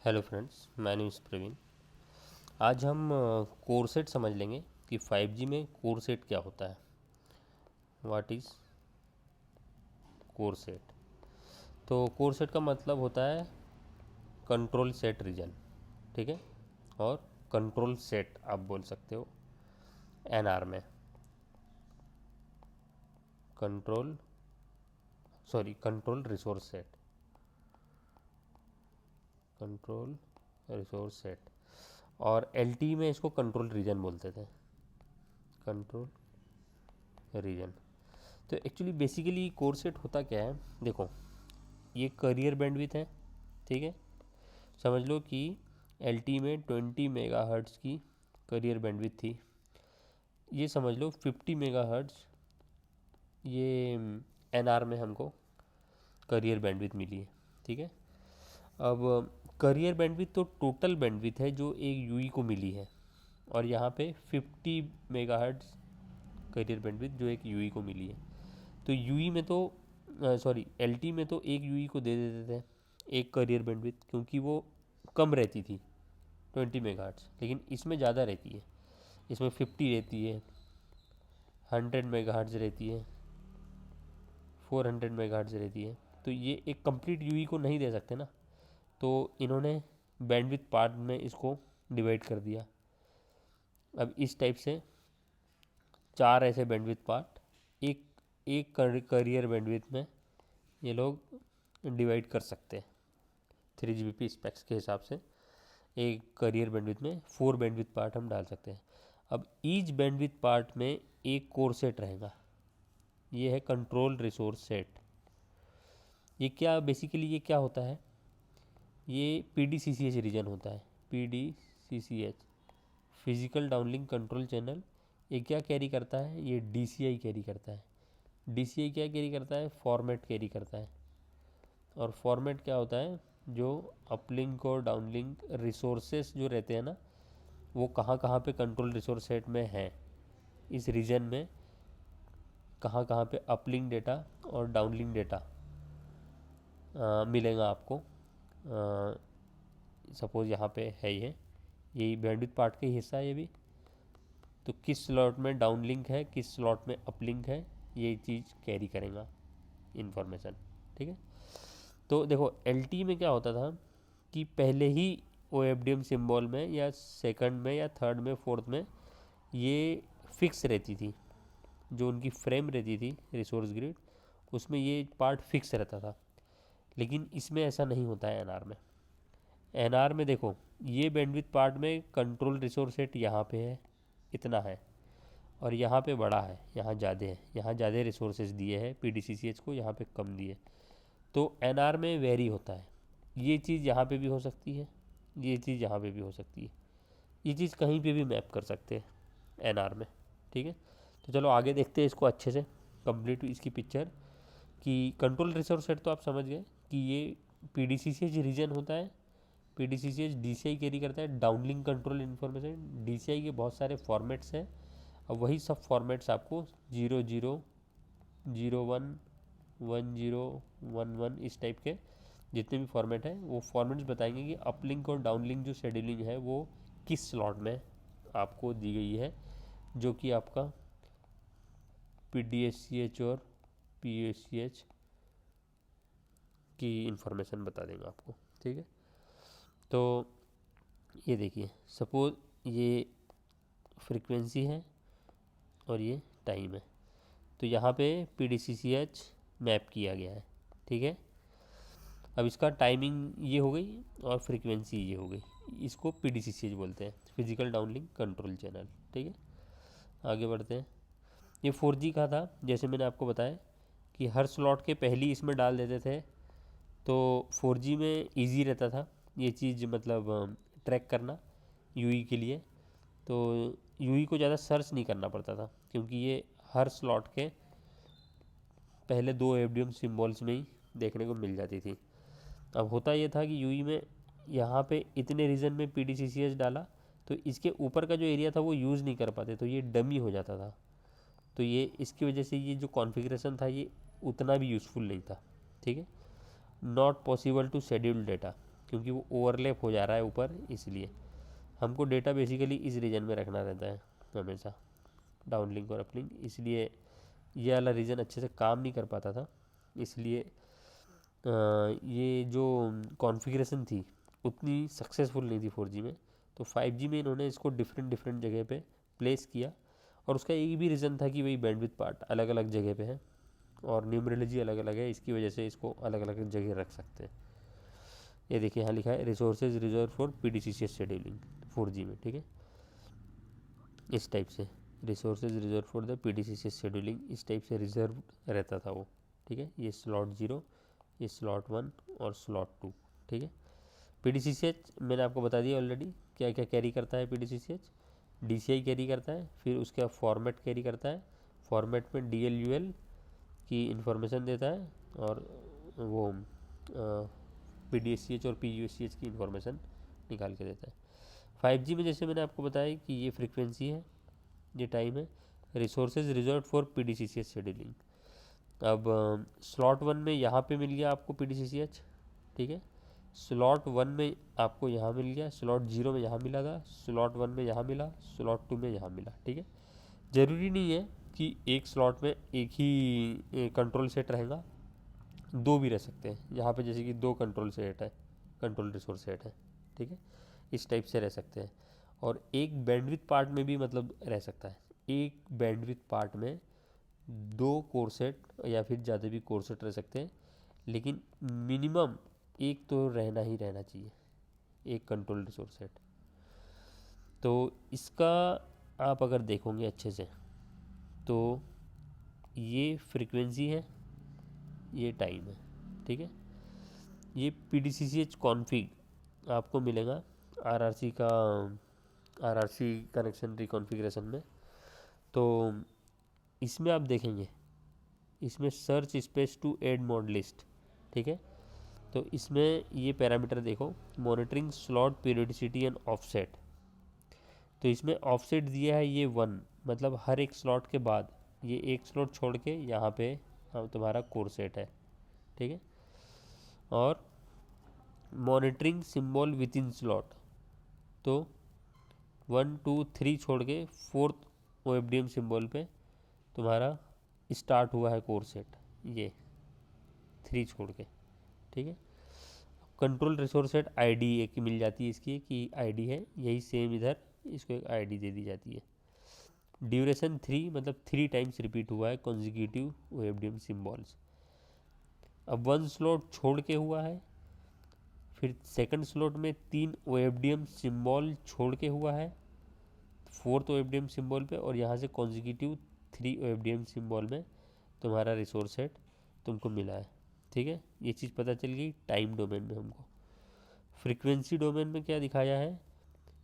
Hello friends, my name is Praveen. आज हम core set समझ लेंगे कि 5G में कोर सेट क्या होता है। What is core set? तो कोर सेट का मतलब होता है कंट्रोल सेट रीजन, ठीक है। और कंट्रोल सेट आप बोल सकते हो एनआर में। Control control resource set, control resource set. और एलटी में इसको कंट्रोल रीजन बोलते थे, कंट्रोल रीजन। तो एक्चुअली बेसिकली कोर सेट होता क्या है, देखो ये करियर बैंडविड्थ है, ठीक है। समझ लो कि एलटी में 20 मेगाहर्ट्ज़ की करियर बैंडविड्थ थी। ये समझ लो 50 मेगाहर्ट्ज़ ये एनआर में हमको करियर बैंडविड्थ मिली है, ठीक है। अब करियर बैंडविड्थ तो टोटल बैंडविड्थ है जो एक यूई को मिली है, और यहाँ पे 50 मेगाहर्ट्ज़ करियर बैंडविड्थ जो एक यूई को मिली है। तो यूई में तो एलटी में तो एक यूई को दे देते थे एक करियर बैंडविड्थ, क्योंकि वो कम रहती थी 20 मेगाहर्ट्ज़, लेकिन इसमें ज़्यादा रहती है। इसमें 50 रहती है, 100 मेगाहर्ट्ज़ रहती है, 400 मेगाहर्ट्ज़ रहती है। तो ये एक कंप्लीट यूई को नहीं दे सकते ना, तो इन्होंने बैंडविड्थ पार्ट में इसको डिवाइड कर दिया। अब इस टाइप से चार ऐसे बैंडविड्थ पार्ट एक एक करियर बैंडविड्थ में ये लोग डिवाइड कर सकते हैं। 3GPP स्पेक्स के हिसाब से एक करियर बैंडविड्थ में 4 बैंडविड्थ पार्ट हम डाल सकते हैं। अब ईच बैंडविड्थ पार्ट में एक कोर सेट रहेगा। ये है कंट्रोल रिसोर्स सेट। ये क्या होता है, ये PDCCH रीजन होता है। PDCCH physical downlink control channel. ये क्या कैरी करता है, ये DCI कैरी करता है। DCI क्या कैरी करता है, फॉर्मेट कैरी करता है। और फॉर्मेट क्या होता है, जो अपलिंक और डाउनलिंक रिसोर्सेस जो रहते हैं ना, वो कहाँ कहाँ पे कंट्रोल रिसोर्स सेट में है, इस रीजन में कहाँ कहाँ पे अपलिंक डेटा और डाउनलिंक डेटा मिलेगा आपको। सपोज़ यहाँ पे है, ये यही बैंडविड्थ पार्ट का ही हिस्सा है ये भी। तो किस स्लॉट में डाउनलिंक है, किस स्लॉट में अपलिंक है, ये चीज़ कैरी करेगा इन्फॉर्मेशन, ठीक है। तो देखो एलटी में क्या होता था कि पहले ही OFDM सिंबल में या सेकंड में या थर्ड में फोर्थ में ये फिक्स रहती थी। जो उनकी फ्रेम रहती थी रिसोर्स ग्रिड, उसमें ये पार्ट फिक्स रहता था। लेकिन इसमें ऐसा नहीं होता है एनआर में। एनआर में देखो ये बैंडविड्थ पार्ट में कंट्रोल रिसोर्स सेट यहाँ पे है, इतना है, और यहाँ पे बड़ा है, यहाँ ज़्यादा है, यहाँ ज़्यादा रिसोर्सेज दिए हैं PDCCH को, यहाँ पे कम दिए। तो एनआर में वेरी होता है। ये चीज़ यहाँ पे भी हो सकती है, ये चीज़ यहाँ पे भी हो सकती है, ये चीज़ कहीं पे भी मैप कर सकते हैं एनआर में, ठीक है। तो चलो आगे देखते हैं इसको अच्छे से, कंप्लीट इसकी पिक्चर। कि कंट्रोल रिसोर्स सेट तो आप समझ गए कि ये PDCCH रीजन होता है। PDCCH DCI कैरी करता है डाउनलिंक कंट्रोल इन्फॉर्मेशन। DCI के बहुत सारे फॉर्मेट्स हैं। अब वही सब फॉर्मेट्स आपको 00, 01, 1011 इस टाइप के जितने भी फॉर्मेट हैं, वो फॉर्मेट्स बताएंगे कि अपलिंक और डाउनलिंक जो शेड्यूलिंग है वो किस स्लॉट में आपको दी गई है, जो कि आपका PDSCH और PACH की इंफॉर्मेशन बता देंगे आपको, ठीक है। तो ये देखिए, सपोज ये फ्रीक्वेंसी है और ये टाइम है। तो यहाँ पे PDCCH मैप किया गया है, ठीक है। अब इसका टाइमिंग ये हो गई और फ्रीक्वेंसी ये हो गई। इसको PDCCH बोलते हैं, फिजिकल डाउनलिंक कंट्रोल चैनल, ठीक है। आगे बढ़ते हैं। ये 4G का था, जैसे मैंने आपको बताया कि हर स्लॉट के पहली इसमें डाल देते थे, तो 4G में इजी रहता था ये चीज़, मतलब ट्रैक करना यूई के लिए। तो यूई को ज़्यादा सर्च नहीं करना पड़ता था, क्योंकि ये हर स्लॉट के पहले 2 FDM सिम्बॉल्स में ही देखने को मिल जाती थी। अब होता ये था कि यूई में यहाँ पे इतने रीजन में PDCCH डाला, तो इसके ऊपर का जो एरिया था वो यूज़ नहीं कर पाते, तो ये डमी हो जाता था। तो ये इसकी वजह से ये जो कॉन्फ़िगरेशन था ये उतना भी यूज़फुल नहीं था, ठीक है। Not possible to schedule data. क्योंकि वो ओवरलैप हो जा रहा है ऊपर, इसलिए हमको डेटा बेसिकली इस रीजन में रखना रहता है हमेशा, डाउन लिंक और अपलिंक, इसलिए ये वाला रीजन अच्छे से काम नहीं कर पाता था। इसलिए ये जो कॉन्फ़िगरेशन थी उतनी सक्सेसफुल नहीं थी 4G में। तो 5G में इन्होंने इसको डिफरेंट डिफरेंट जगह पे प्लेस किया, और उसका एक भी रीज़न था कि वही बैंडविड्थ पार्ट अलग अलग जगह पे है और न्यूमरोलॉजी अलग अलग है, इसकी वजह से इसको अलग अलग जगह रख सकते हैं। ये देखिए यहाँ लिखा है resources reserve for PDCCS scheduling 4G में, ठीक है, इस टाइप से resources reserve for the PDCCS scheduling, इस टाइप से रिजर्व रहता था वो, ठीक है। ये स्लॉट 0, ये स्लॉट 1 और स्लॉट 2, ठीक है। PDCCH मैंने आपको बता दिया ऑलरेडी क्या क्या कैरी करता है। PDCCH DCI कैरी करता है, फिर उसका फॉर्मेट कैरी करता है, फॉर्मेट में DLUL की इंफॉर्मेशन देता है, और वो PDSCH और PUSCH की इंफॉर्मेशन निकाल के देता है। 5G में जैसे मैंने आपको बताया कि ये फ्रीक्वेंसी है, ये टाइम है, resources reserve for PDCCS scheduling. अब स्लॉट 1 में यहाँ पे मिल गया आपको PDCCH, ठीक है, स्लॉट 1 में आपको यहाँ मिल गया, स्लॉट 0 में यहाँ मिला था, स्लॉट 1 में यहाँ मिला, स्लॉट 2 में यहाँ मिला, ठीक है। ज़रूरी नहीं है कि एक स्लॉट में एक ही कंट्रोल सेट रहेगा, दो भी रह सकते हैं यहाँ पे, जैसे कि दो कंट्रोल सेट है, कंट्रोल रिसोर्स सेट है, ठीक है, इस टाइप से रह सकते हैं। और एक बैंडविड्थ पार्ट में भी मतलब रह सकता है, एक बैंडविड्थ पार्ट में दो कोर सेट या फिर ज़्यादा भी कोर सेट रह सकते हैं, लेकिन मिनिमम एक तो रहना ही रहना चाहिए, एक कंट्रोल रिसोर्स सेट। तो इसका आप अगर देखोगे अच्छे से तो ये फ्रीक्वेंसी है, ये टाइम है, ठीक है। ये PDCCH कॉन्फ़िग आपको मिलेगा RRC का, RRC कनेक्शन रिकॉन्फ़िगरेशन में। तो इसमें आप देखेंगे, इसमें search space to add mode list, ठीक है। तो इसमें ये पैरामीटर देखो, monitoring slot periodicity and offset. तो इसमें ऑफसेट दिया है ये 1, मतलब हर एक स्लॉट के बाद ये एक स्लॉट छोड़ के यहाँ पे तुम्हारा कोर सेट है, ठीक है। और monitoring symbol with in slot, तो 1 2 3 छोड़ के 4th OFDM सिंबल पे तुम्हारा स्टार्ट हुआ है कोर सेट, ये 3 छोड़ के, ठीक है। कंट्रोल रिसोर्स सेट ID एक मिल जाती है इसकी कि ID है, यही सेम इधर इसको एक ID दे दी जाती है। ड्यूरेशन 3 मतलब 3 टाइम्स रिपीट हुआ है कॉन्जिक्यूटिव OFDM सिम्बॉल्स। अब 1 स्लॉट छोड़ के हुआ है, फिर सेकंड स्लॉट में 3 OFDM सिम्बॉल छोड़ के हुआ है 4th OFDM सिम्बॉल पे, और यहाँ से कॉन्जिक्यूटिव 3 OFDM सिम्बॉल में तुम्हारा रिसोर्स सेट तुमको मिला है, ठीक है। ये चीज़ पता चल गई टाइम डोमेन में हमको। फ्रीक्वेंसी डोमेन में क्या दिखाया है,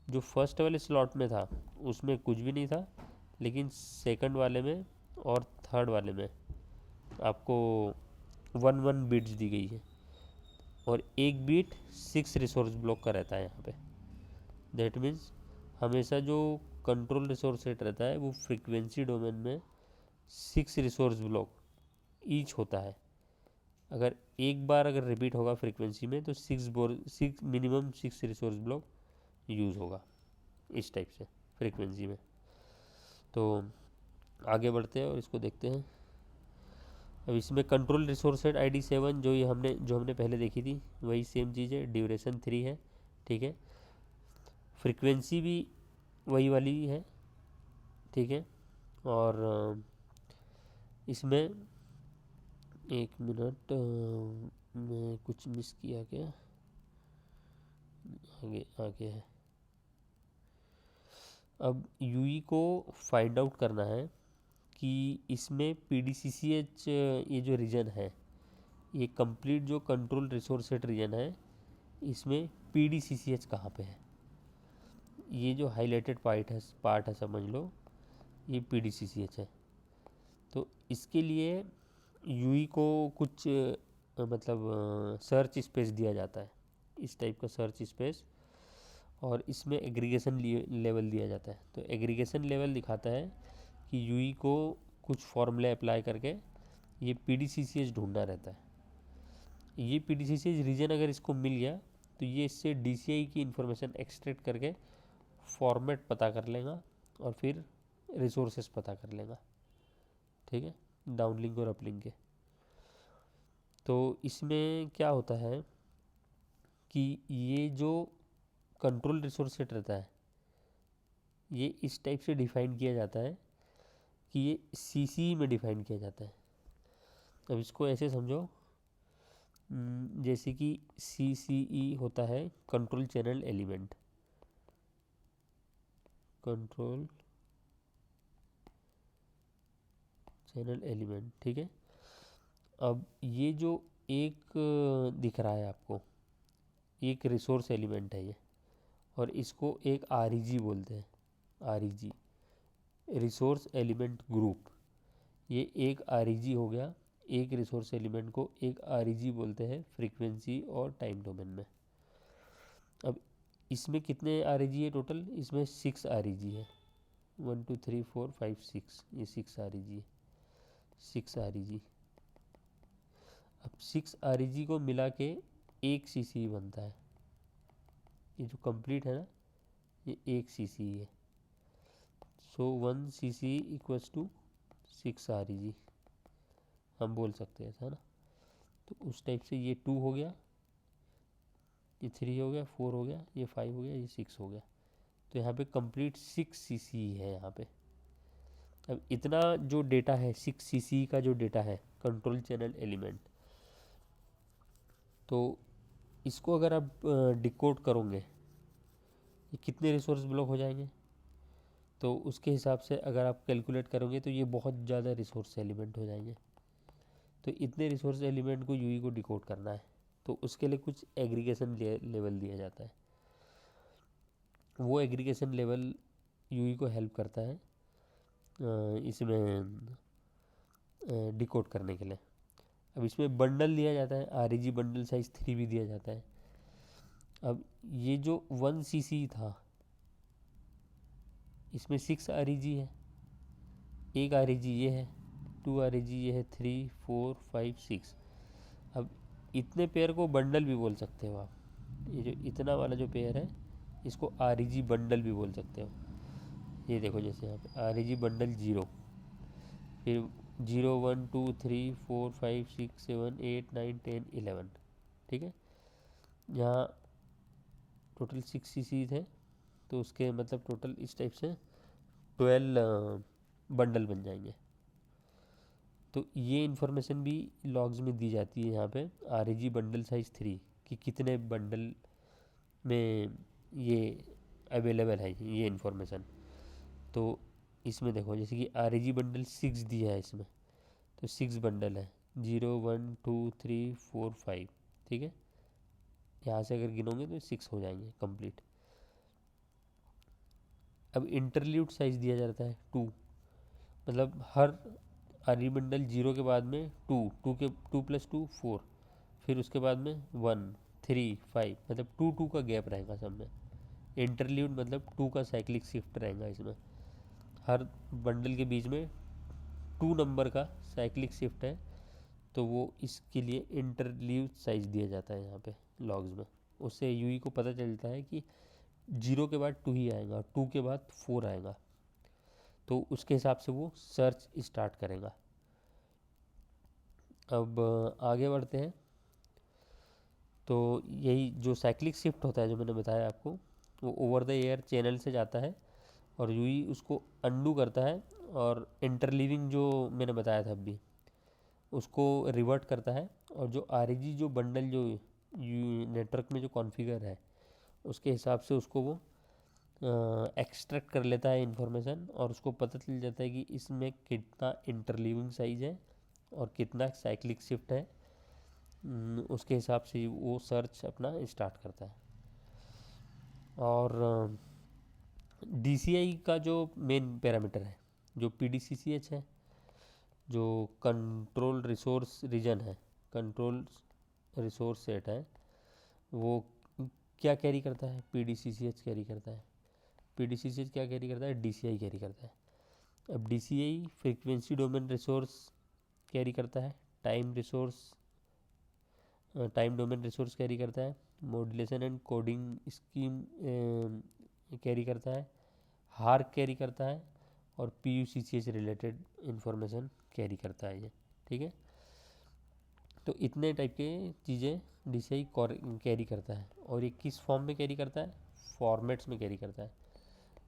जो फर्स्ट वाले स्लॉट में था उसमें कुछ भी नहीं था, लेकिन सेकंड वाले में और थर्ड वाले में आपको 1 बीट्स दी गई है, और एक बीट 6 रिसोर्स ब्लॉक का रहता है यहाँ पे। दैट मीन्स हमेशा जो कंट्रोल रिसोर्स सेट रहता है वो फ्रीक्वेंसी डोमेन में 6 रिसोर्स ब्लॉक ईच होता है। अगर एक बार अगर रिपीट होगा फ्रीक्वेंसी में तो 6 मिनिमम 6 रिसोर्स ब्लॉक यूज़ होगा, इस टाइप से फ्रीक्वेंसी में। तो आगे बढ़ते हैं और इसको देखते हैं। अब इसमें कंट्रोल रिसोर्स सेट ID 7 जो हमने पहले देखी थी वही सेम चीज़ है, ड्यूरेशन 3 है, ठीक है। फ्रीक्वेंसी भी वही वाली है, ठीक है। और इसमें एक मिनट, मैं कुछ मिस किया क्या, आगे आगे है। अब UE को फाइंड आउट करना है कि इसमें PDCCH ये जो रीजन है, ये कंप्लीट जो कंट्रोल रिसोर्स सेट रीजन है, इसमें PDCCH कहाँ पे है। ये जो हाईलाइटेड पार्ट है समझ लो, ये PDCCH है। तो इसके लिए UE को कुछ मतलब सर्च स्पेस दिया जाता है, इस टाइप का सर्च स्पेस, और इसमें एग्रीगेशन लेवल दिया जाता है। तो एग्रीगेशन लेवल दिखाता है कि UE को कुछ फॉर्मूला अप्लाई करके ये PDCCH ढूंढना रहता है। ये PDCCH रीजन अगर इसको मिल गया तो ये इससे DCI की इन्फॉर्मेशन एक्सट्रैक्ट करके फॉर्मेट पता कर लेगा और फिर रिसोर्सेस पता कर लेगा, ठीक है, डाउनलिंक और अपलिंक के। तो इसमें क्या होता है कि ये जो कंट्रोल रिसोर्स सेट रहता है ये इस टाइप से डिफाइन किया जाता है कि ये CCE में डिफाइन किया जाता है। अब इसको ऐसे समझो, जैसे कि CCE होता है control channel element, control channel element, ठीक है। अब ये जो एक दिख रहा है आपको, एक रिसोर्स एलिमेंट है ये, और इसको एक REG बोलते हैं, REG रिसोर्स एलिमेंट ग्रुप। ये एक REG हो गया, एक रिसोर्स एलिमेंट को एक REG बोलते हैं फ्रीक्वेंसी और टाइम डोमेन में। अब इसमें कितने REG है टोटल? इसमें 6 REG है, 1 2 3 4 5 6, ये 6 REG है, 6 REG। अब 6 REG को मिला के एक CCE बनता है, ये जो कंप्लीट है ना ये एक CCE है। सो 1 CCE इक्वल्स टू 6 REG हम बोल सकते हैं, है ना। तो उस टाइप से ये 2 हो गया, ये 3 हो गया, 4 हो गया, ये 5 हो गया, ये 6 हो गया। तो यहाँ पे कंप्लीट 6 CCE है यहाँ पे। अब इतना जो डेटा है 6 CCE का जो डेटा है कंट्रोल चैनल एलिमेंट, तो इसको अगर आप डिकोड करोगे ये कितने रिसोर्स ब्लॉक हो जाएंगे, तो उसके हिसाब से अगर आप कैलकुलेट करोगे तो ये बहुत ज़्यादा रिसोर्स एलिमेंट हो जाएंगे। तो इतने रिसोर्स एलिमेंट को यूई को डिकोड करना है, तो उसके लिए कुछ एग्रीगेशन लेवल दिया जाता है। वो एग्रीगेशन लेवल यूई को हेल्प करता है इसमें डिकोड करने के लिए। अब इसमें बंडल दिया जाता है, REG बंडल साइज 3 भी दिया जाता है। अब ये जो 1 CCE था इसमें 6 REG है, एक REG ये है, 2 REG ये है, 3 4 5 6। अब इतने पेयर को बंडल भी बोल सकते हो आप, ये जो इतना वाला जो पेयर है इसको REG बंडल भी बोल सकते हो। ये देखो जैसे यहाँ पे REG बंडल 0, फिर 0 1 2 3 4 5 6 7 8 9 10 11, ठीक है। यहाँ टोटल 6 CC थे, तो उसके मतलब टोटल इस टाइप से 12 बंडल बन जाएंगे। तो ये इन्फॉर्मेशन भी लॉग्स में दी जाती है यहाँ पे, REG बंडल साइज 3 कि कितने बंडल में ये अवेलेबल है ये इन्फॉर्मेशन। तो इसमें देखो जैसे कि REG बंडल 6 दिया है इसमें, तो 6 बंडल है, 0 1 2 3 4 5, ठीक है। यहाँ से अगर गिनोगे तो 6 हो जाएंगे कंप्लीट। अब इंटरल्यूड साइज दिया जाता है 2, मतलब हर REG बंडल 0 के बाद में 2 के 2 + 2 4, फिर उसके बाद में 1 3 5, मतलब 2 2 का गैप रहेगा सब में। इंटरल्यूड मतलब 2 का साइक्लिक शिफ्ट रहेगा इसमें, हर बंडल के बीच में 2 नंबर का साइक्लिक शिफ्ट है, तो वो इसके लिए इंटरलीव साइज दिया जाता है यहाँ पे लॉग्स में। उससे यूई को पता चलता है कि 0 के बाद 2 ही आएगा, 2 के बाद 4 आएगा, तो उसके हिसाब से वो सर्च स्टार्ट करेगा। अब आगे बढ़ते हैं। तो यही जो साइक्लिक शिफ्ट होता है जो मैंने बताया आपको, वो ओवर द एयर चैनल से जाता है और यूई उसको अंडू करता है, और इंटरलीविंग जो मैंने बताया था अभी उसको रिवर्ट करता है, और जो REG जो बंडल जो नेटवर्क में जो कॉन्फ़िगर है उसके हिसाब से उसको वो एक्सट्रैक्ट कर लेता है इंफॉर्मेशन, और उसको पता चल जाता है कि इसमें कितना इंटरलीविंग साइज है और कितना साइक्लिक शिफ्ट है। उसके हिसाब से वो सर्च अपना स्टार्ट करता है। और DCI का जो मेन पैरामीटर है, जो PDCCH है, जो कंट्रोल रिसोर्स रीजन है, कंट्रोल रिसोर्स सेट है, वो क्या कैरी करता है? PDCCH कैरी करता है। PDCCH क्या कैरी करता है? DCI कैरी करता है। अब DCI frequency domain resource carry करता है, टाइम डोमेन रिसोर्स कैरी करता है, modulation and coding scheme carry करता है, हार कैरी करता है, और PUCCH रिलेटेड इंफॉर्मेशन कैरी करता है ये, ठीक है। तो इतने टाइप के चीज़ें DCI कैरी करता है। और ये किस फॉर्म में कैरी करता है? फॉर्मेट्स में कैरी करता है,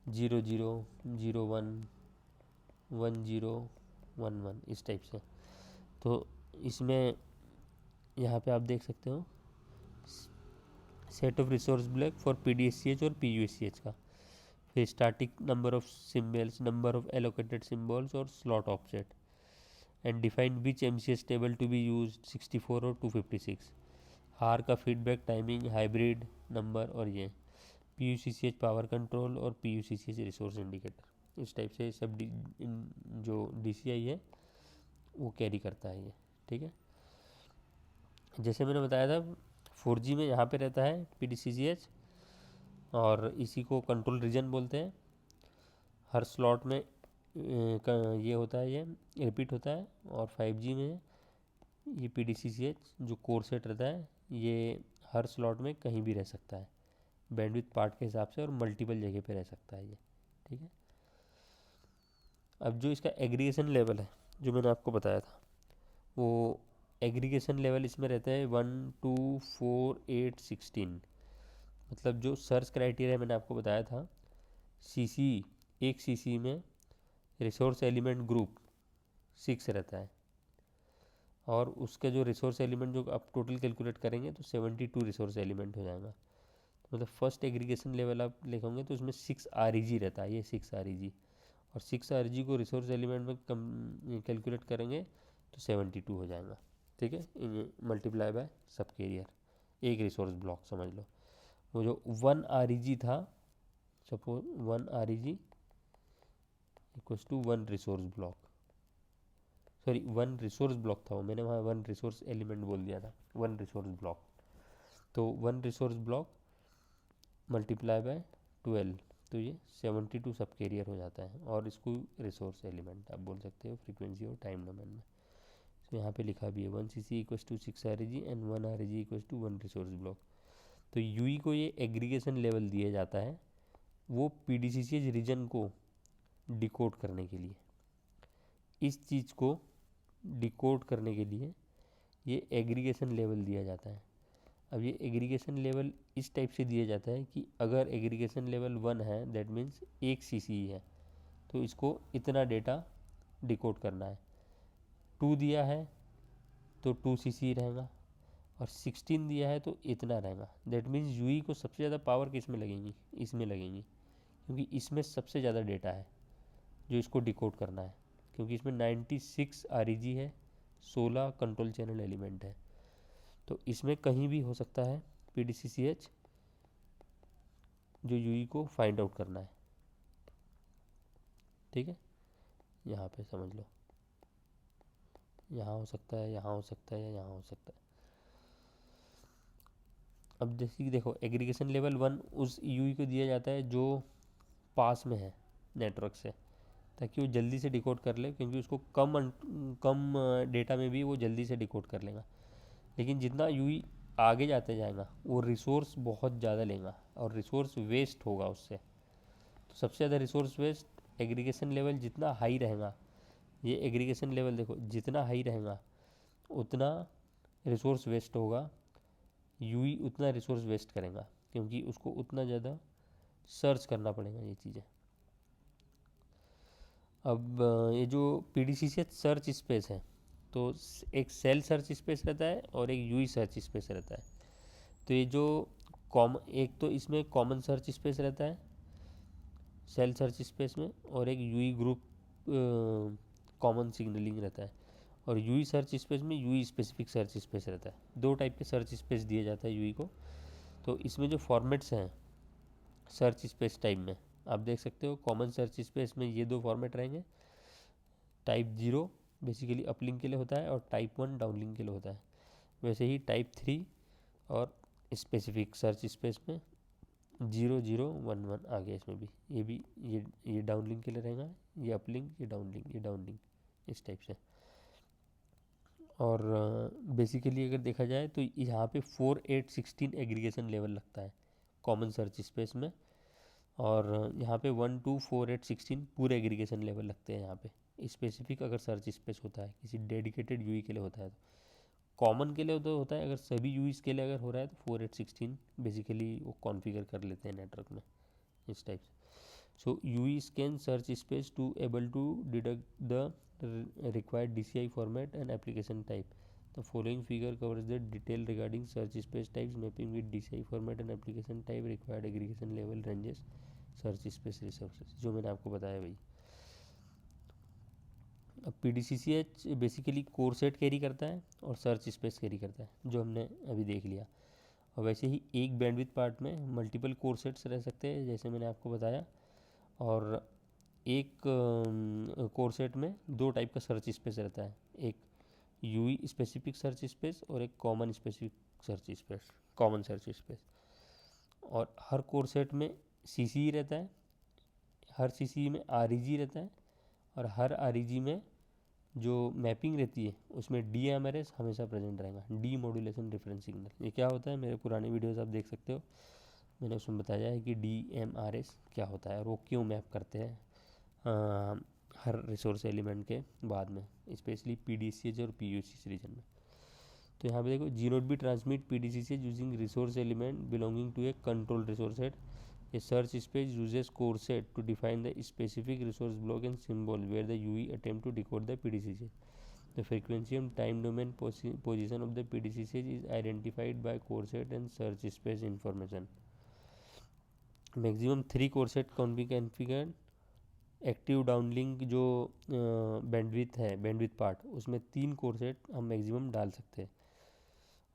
00, 01, 10, 11 इस टाइप से। तो इसमें यहाँ पे आप देख सकते हो set of resource block for PDSCH और PUSCH का, फिर static number of symbols, number of allocated symbols और slot offset, and defined which MCS table to be use 64 और 256, हार का फीडबैक टाइमिंग, हाइब्रिड नंबर, और ये PUCCH पावर कंट्रोल और PUCCH रिसोर्स इंडिकेटर। इस टाइप से सब जो DCI है वो कैरी करता है ये, ठीक है। जैसे मैंने बताया था 4G में यहाँ पे रहता है PDCCH, और इसी को कंट्रोल रीजन बोलते हैं। हर स्लॉट में ये होता है, ये रिपीट होता है। और 5G में ये PDCCH जो कोर सेट रहता है ये हर स्लॉट में कहीं भी रह सकता है बैंडविड्थ पार्ट के हिसाब से, और मल्टीपल जगह पे रह सकता है ये, ठीक है। अब जो इसका एग्रीगेशन लेवल है जो मैंने आपको बताया था, वो एग्रीगेशन लेवल इसमें रहता है 1, 2, 4, 8, 16। मतलब जो सर्च क्राइटेरिया मैंने आपको बताया था, CC, एक CC में रिसोर्स एलिमेंट ग्रुप 6 रहता है, और उसके जो रिसोर्स एलिमेंट जो आप टोटल कैलकुलेट करेंगे तो 72 रिसोर्स एलिमेंट हो जाएगा। मतलब फर्स्ट एग्रीगेशन लेवल आप लिखोगे तो उसमें 6 REG रहता है, ये 6 REG, और 6 REG को रिसोर्स एलिमेंट में कम कैलकुलेट करेंगे तो 72 हो जाएगा, ठीक है। मल्टीप्लाई बाय सब कैरियर, एक रिसोर्स ब्लॉक समझ लो। वो जो 1 REG था, suppose 1 REG equals to 1 resource block, sorry 1 resource block था वो, मैंने वहाँ 1 रिसोर्स एलिमेंट बोल दिया था, 1 रिसोर्स ब्लॉक। तो 1 रिसोर्स ब्लॉक मल्टीप्लाई बाय 12, तो ये 72 सब कैरियर हो जाता है, और इसको रिसोर्स एलिमेंट आप बोल सकते हो फ्रीक्वेंसी और टाइम डोमेन में। तो यहाँ पे लिखा भी है 1 CC equals to 6 REG and 1 REG equals to 1 resource block. तो यूई को ये एग्रीगेशन लेवल दिया जाता है वो PDCCH रीजन को डिकोड करने के लिए। इस चीज़ को डिकोड करने के लिए ये एग्रीगेशन लेवल दिया जाता है। अब ये एग्रीगेशन लेवल इस टाइप से दिया जाता है कि अगर एग्रीगेशन लेवल 1 है दैट मीन्स 1 CC है, तो इसको इतना डेटा डिकोड करना है। 2 दिया है तो 2 CC रहेगा, और 16 दिया है तो इतना रहेगा। दैट मीन्स यूई को सबसे ज़्यादा पावर किस में लगेंगी? इसमें लगेंगी, क्योंकि इसमें सबसे ज़्यादा डेटा है जो इसको डिकोड करना है, क्योंकि इसमें 96 REG है, 16 कंट्रोल चैनल एलिमेंट है। तो इसमें कहीं भी हो सकता है PDCCH जो यूई को फाइंड आउट करना है, ठीक है। यहाँ पे समझ लो, यहाँ हो सकता है, यहाँ हो सकता है, या यहाँ हो सकता है। अब जैसे कि देखो एग्रीगेशन लेवल 1 उस यूई को दिया जाता है जो पास में है नेटवर्क से, ताकि वो जल्दी से डिकोड कर ले, क्योंकि उसको कम डेटा में भी वो जल्दी से डिकोड कर लेगा। लेकिन जितना यूई आगे जाते जाएगा वो रिसोर्स बहुत ज़्यादा लेगा और रिसोर्स वेस्ट होगा उससे। तो सबसे ज़्यादा रिसोर्स वेस्ट एग्रीगेशन लेवल जितना हाई रहेगा, ये एग्रीगेशन लेवल देखो जितना हाई रहेगा उतना रिसोर्स वेस्ट होगा, यूई उतना रिसोर्स वेस्ट करेगा, क्योंकि उसको उतना ज़्यादा सर्च करना पड़ेगा ये चीज़ें। अब ये जो PDCCH सर्च स्पेस है, तो एक सेल सर्च स्पेस रहता है और एक यूई सर्च स्पेस रहता है। तो ये जो एक तो इसमें कॉमन सर्च स्पेस रहता है सेल सर्च स्पेस में, और एक यूई ग्रुप कॉमन सिग्नलिंग रहता है, और यूई सर्च स्पेस में यूई स्पेसिफिक सर्च स्पेस रहता है। 2 टाइप के सर्च स्पेस दिए जाता है यूई को। तो इसमें जो फॉर्मेट्स हैं सर्च स्पेस टाइप में आप देख सकते हो, कॉमन सर्च स्पेस में ये 2 फॉर्मेट रहेंगे। टाइप 0 बेसिकली अपलिंक के लिए होता है और टाइप 1 डाउनलिंक के लिए होता है। वैसे ही टाइप 3 और स्पेसिफिक सर्च स्पेस में 0, 0, 1, 1 आ गया इसमें भी। ये डाउनलिंक के लिए रहेगा, ये अपलिंक, ये डाउनलिंक, ये डाउनलिंक, इस टाइप से। और बेसिकली अगर देखा जाए तो यहाँ पे 4 8 16 एग्रीगेशन लेवल लगता है कॉमन सर्च स्पेस में, और यहाँ पे 1 2 4 8 16 पूरे एग्रीगेशन लेवल लगते हैं यहाँ पे स्पेसिफिक अगर सर्च स्पेस होता है किसी डेडिकेटेड यूई के लिए होता है। तो कॉमन के लिए तो होता है, अगर सभी यूईस के लिए अगर हो रहा है तो 4 8 16 बेसिकली वो कॉन्फ़िगर कर लेते हैं नेटवर्क में इस टाइप से। So UE scan search space to able to deduct the required DCI format and application type. The following figure covers the detail regarding search space types mapping with DCI format and application type required aggregation level ranges search space resources, जो मैंने आपको बताया भाई। अब PDCCH basically core set carry करता है और search space carry करता है, जो हमने अभी देख लिया। और वैसे ही एक बैंडविड्थ पार्ट में मल्टीपल कोर सेट्स रह सकते हैं जैसे मैंने आपको बताया, और एक कोर सेट में 2 टाइप का सर्च स्पेस रहता है, एक यूई स्पेसिफिक सर्च स्पेस और एक common specific search space, common search space. और हर कोर सेट में सीसी रहता है, हर सीसी में आरईजी रहता है, और हर आरईजी में जो मैपिंग रहती है उसमें DMRS हमेशा प्रेजेंट रहेगा, डी मॉड्यूलेशन रेफरेंस सिग्नल। ये क्या होता है, मेरे पुराने वीडियोस आप देख सकते हो, मैंने उसमें बताया है कि DMRS क्या होता है और वो क्यों मैप करते हैं हर रिसोर्स एलिमेंट के बाद में, स्पेशली PDCH और PUCH रीजन में। तो यहाँ पे देखो, G node B transmit PDCH using resource element belonging to a control resource set. A search space uses core set to define the specific resource block and symbol where the UE attempt to decode the PDCH. The frequency and time domain position of the PDCH is identified by core set and search space information. Maximum 3 core set can be configured. Active downlink जो bandwidth है, bandwidth part, उसमें 3 core set हम maximum डाल सकते हैं।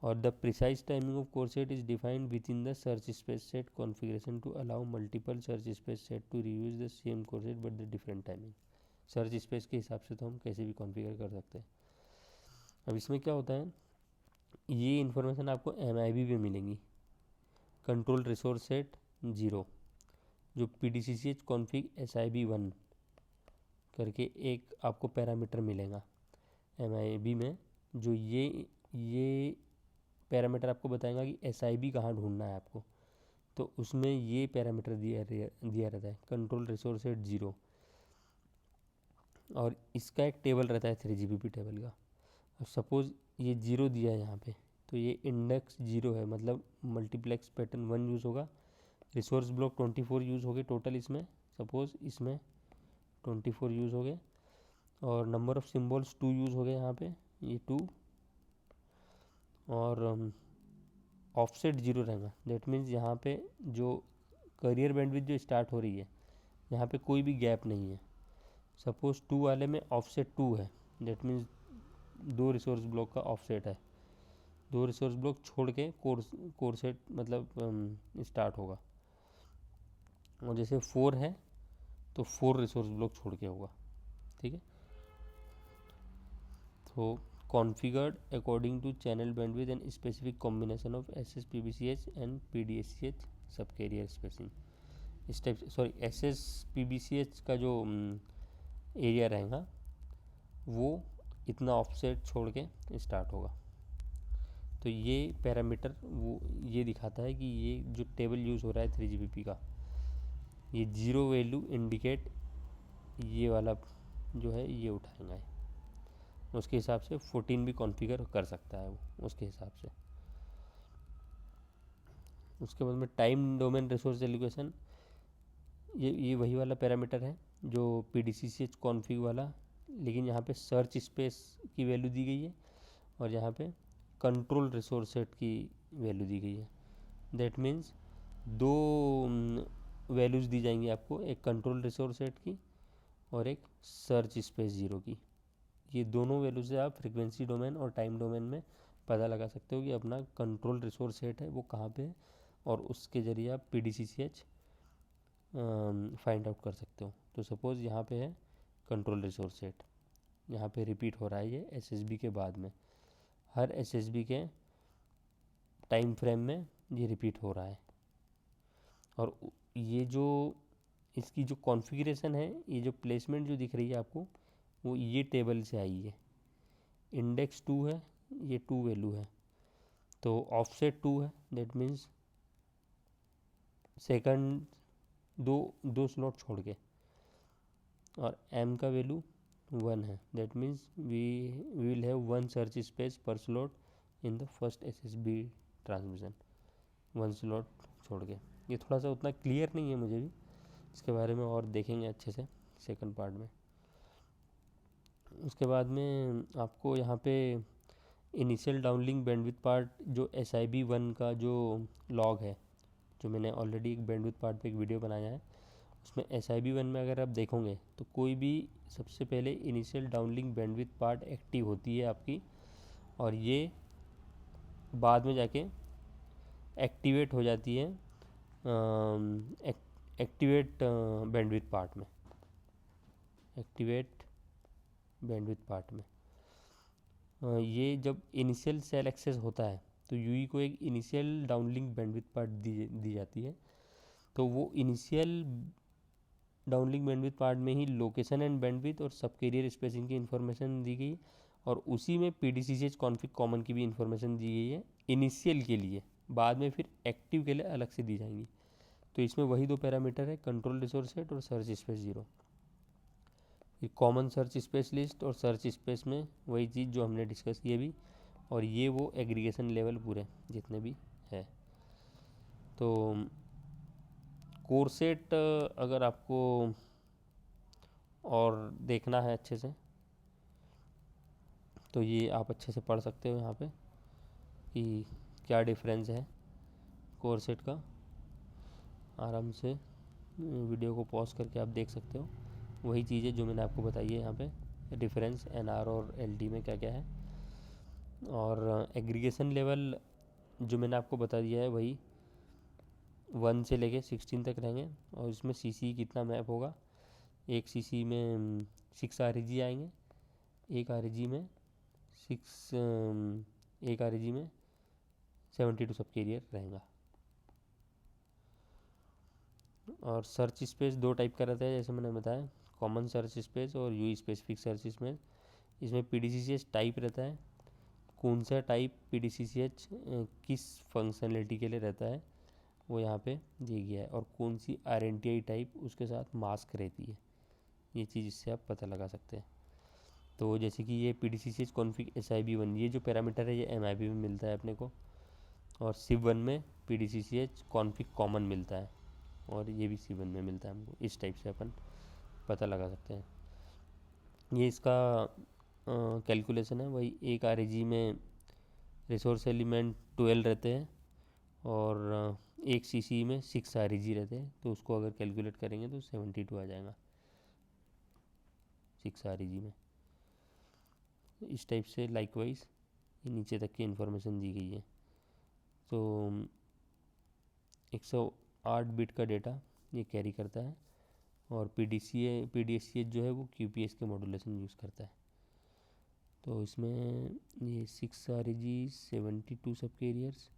और the precise timing of core set is defined within the search space set configuration to allow multiple search space set to reuse the same core set but the different timing. Search space के हिसाब से तो हम कैसे भी configure कर सकते हैं। अब इसमें क्या होता है, ये इन्फॉर्मेशन आपको MIB में मिलेंगी। कंट्रोल रिसोर्स सेट 0, जो PDCCH कॉन्फ़िग SIB 1 करके एक आपको पैरामीटर मिलेगा MIB में, जो ये पैरामीटर आपको बताएगा कि SIB कहाँ ढूंढना है आपको। तो उसमें ये पैरामीटर दिया रहता है, कंट्रोल रिसोर्स सेट 0, और इसका एक टेबल रहता है 3GPP टेबल का। अब सपोज़ ये 0 दिया है यहाँ पे, तो ये इंडेक्स 0 है, मतलब मल्टीप्लेक्स पैटर्न 1 यूज़ होगा, रिसोर्स ब्लॉक 24 यूज़ हो गए टोटल इसमें, सपोज़ इसमें 24 यूज़ हो गए, और नंबर ऑफ़ सिम्बल्स 2 यूज़ हो गए यहाँ पे, ये 2, और ऑफसेट 0 रहेगा। दैट मीन्स यहाँ पे जो करियर बैंडविड्थ जो स्टार्ट हो रही है, यहाँ पे कोई भी गैप नहीं है। सपोज़ 2 वाले में ऑफसेट 2 है, दैट मीन्स 2 रिसोर्स ब्लॉक का ऑफसेट है, 2 रिसोर्स ब्लॉक छोड़ के कोर सेट मतलब स्टार्ट होगा। और जैसे 4 है तो 4 रिसोर्स ब्लॉक छोड़ के होगा, ठीक है। तो configured according to channel bandwidth and specific combination of SSPBCH and PDSCH subcarrier spacing। इस टाइप से, सॉरी, SSPBCH का जो एरिया रहेगा वो इतना ऑफसेट छोड़ के स्टार्ट होगा। तो ये पैरामीटर वो ये दिखाता है कि ये जो टेबल यूज़ हो रहा है 3GPP का, ये 0 वैल्यू इंडिकेट ये वाला जो है ये उठाएगा, उसके हिसाब से 14 भी कॉन्फ़िगर कर सकता है वो उसके हिसाब से। उसके बाद में टाइम डोमेन रिसोर्स एलोकेशन, ये वही वाला पैरामीटर है जो PDCCH कॉन्फ़िग वाला, लेकिन यहाँ पे सर्च स्पेस की वैल्यू दी गई है और यहाँ पे कंट्रोल रिसोर्स सेट की वैल्यू दी गई है। दैट मीन्स 2 वैल्यूज़ दी जाएंगी आपको, एक कंट्रोल रिसोर्स सेट की और एक सर्च स्पेस 0 की। ये दोनों वैल्यू से आप फ्रीक्वेंसी डोमेन और टाइम डोमेन में पता लगा सकते हो कि अपना कंट्रोल रिसोर्स सेट है वो कहाँ पे है, और उसके ज़रिए आप PDCCH फाइंड आउट कर सकते हो। तो सपोज़ यहाँ पे है कंट्रोल रिसोर्स सेट, यहाँ पे रिपीट हो रहा है ये SSB के बाद में, हर SSB के टाइम फ्रेम में ये रिपीट हो रहा है। और ये जो इसकी जो कॉन्फ़िगरेशन है, ये जो प्लेसमेंट जो दिख रही है आपको, वो ये टेबल से आई है, इंडेक्स 2 है, ये 2 वैल्यू है, तो ऑफसेट 2 है, दैट मीन्स सेकंड दो स्लॉट छोड़ के, और m का वैल्यू 1 है, that means we will have 1 search space per slot in the first SSB transmission, 1 slot छोड़ के। ये थोड़ा सा उतना क्लियर नहीं है मुझे भी, इसके बारे में और देखेंगे अच्छे से सेकंड पार्ट में। उसके बाद में आपको यहाँ पे इनिशियल डाउनलिंक बैंडविड्थ पार्ट जो SIB1 का जो लॉग है, जो मैंने ऑलरेडी एक बैंडविड्थ पार्ट पे एक वीडियो बनाया है, उसमें SIB1 में अगर आप देखोगे तो कोई भी सबसे पहले initial downlink bandwidth part active होती है आपकी, और ये बाद में जाके एक्टिवेट हो जाती है एक्टिवेट बैंडविड्थ पार्ट में, एक्टिवेट बैंडविड्थ पार्ट में। ये जब इनिशियल सेल एक्सेस होता है तो यूई को एक इनिशियल डाउनलिंक बैंडविड्थ पार्ट दी जाती है, तो वो इनिशियल डाउनलिंक बैंडविड्थ पार्ट में ही लोकेशन एंड बैंडविड्थ और सब कैरियर स्पेसिंग की इन्फॉर्मेशन दी गई, और उसी में PDCCH कॉन्फ़िग कॉमन की भी इन्फॉर्मेशन दी गई है इनिशियल के लिए, बाद में फिर एक्टिव के लिए अलग से दी जाएंगी। तो इसमें वही दो पैरामीटर है, कंट्रोल रिसोर्स सेट और search space 0। Common search space list और सर्च स्पेस में वही चीज़ जो हमने डिस्कस की अभी, और ये वो एग्रीगेशन लेवल पूरे जितने भी है। तो कोरसेट अगर आपको और देखना है अच्छे से तो ये आप अच्छे से पढ़ सकते हो यहाँ पे कि क्या डिफरेंस है कोरसेट का, आराम से वीडियो को पॉज करके आप देख सकते हो। वही चीज़ें जो मैंने आपको बताई है यहाँ पे, डिफरेंस NR और LD में क्या क्या है, और एग्रीगेशन लेवल जो मैंने आपको बता दिया है वही 1 से लेके 16 तक रहेंगे, और इसमें CC कितना मैप होगा, एक CC में 6 REG आएंगे, एक REG में 72 सब कैरियर रहेगा। और सर्च स्पेस दो टाइप का रहता है जैसे मैंने बताया, कॉमन सर्च स्पेस और यूई स्पेसिफिक सर्च स्पेस। इसमें PDCCH टाइप रहता है, कौन सा टाइप PDCCH किस फंक्शनलिटी के लिए रहता है वो यहाँ पे दिया गया है, और कौन सी RNTI टाइप उसके साथ मास्क रहती है, ये चीज़ इससे आप पता लगा सकते हैं। तो जैसे कि ये PDCCH कॉन्फ़िग SIB1, ये जो पैरामीटर है ये MIB में मिलता है अपने को, और SIB1 में PDCCH कॉन्फ़िग कॉमन मिलता है, और ये भी C1 में मिलता है हमको। इस टाइप से अपन पता लगा सकते हैं। ये इसका कैलकुलेशन है, वही एक REG में रिसोर्स एलिमेंट 12 रहते हैं, और एक CC में 6 REG रहते हैं, तो उसको अगर कैलकुलेट करेंगे तो 72 आ जाएगा 6 REG में। इस टाइप से लाइकवाइज ये नीचे तक की इन्फॉर्मेशन दी गई है। तो 108 बिट का डेटा ये कैरी करता है, और PDCH जो है वो QPS के मॉड्यूलेशन यूज़ करता है। तो इसमें ये 6 REG 72 सब कैरियर्स,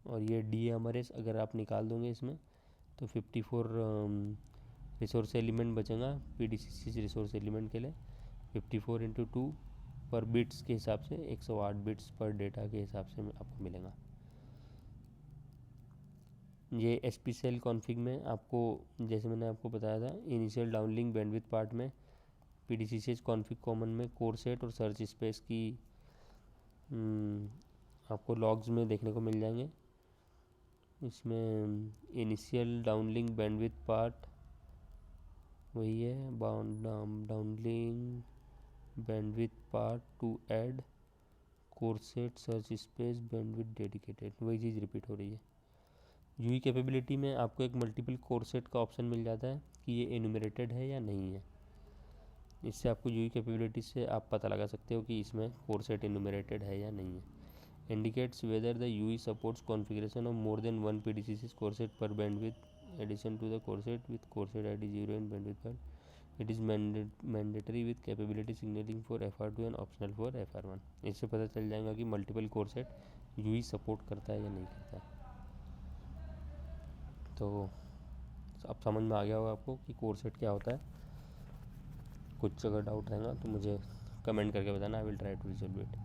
और ये DMRS अगर आप निकाल दोगे इसमें तो 54 रिसोर्स एलिमेंट बचेगा PDCC रिसोर्स एलिमेंट के लिए। 54 इंटू 2 पर बिट्स के हिसाब से 108 बिट्स पर डेटा के हिसाब से आपको मिलेगा। ये SP सेल कॉन्फ़िग में आपको, जैसे मैंने आपको बताया था, इनिशियल डाउनलिंक बैंडविड्थ पार्ट में PDCC कॉन्फ़िग कॉमन में कोर सेट और सर्च स्पेस की आपको लॉग्स में देखने को मिल जाएंगे। इसमें इनिशियल डाउनलिंक बैंडविड्थ पार्ट वही है, downlink bandwidth part two add core set search space bandwidth dedicated, वही चीज़ रिपीट हो रही है। यूई कैपेबिलिटी में आपको एक मल्टीपल कोर सेट का ऑप्शन मिल जाता है कि ये एनुमरेटेड है या नहीं है। इससे आपको यूई कैपेबिलिटी से आप पता लगा सकते हो कि इसमें कोर सेट एनुमरेटेड है या नहीं है। Indicates whether the UE supports configuration of more than 1 PDCC core set per bandwidth addition to the core set with core set ID 0 and bandwidth per it is mandatory with capability signalling for FR2 and optional for FR1। इससे पता चल जाएगा कि multiple core set UE support करता है या नहीं करता है। तो अब समझ में आ गया होगा आपको कि कोर सेट क्या होता है। कुछ अगर डाउट रहेगा तो मुझे कमेंट करके बताना, I will try to resolve it.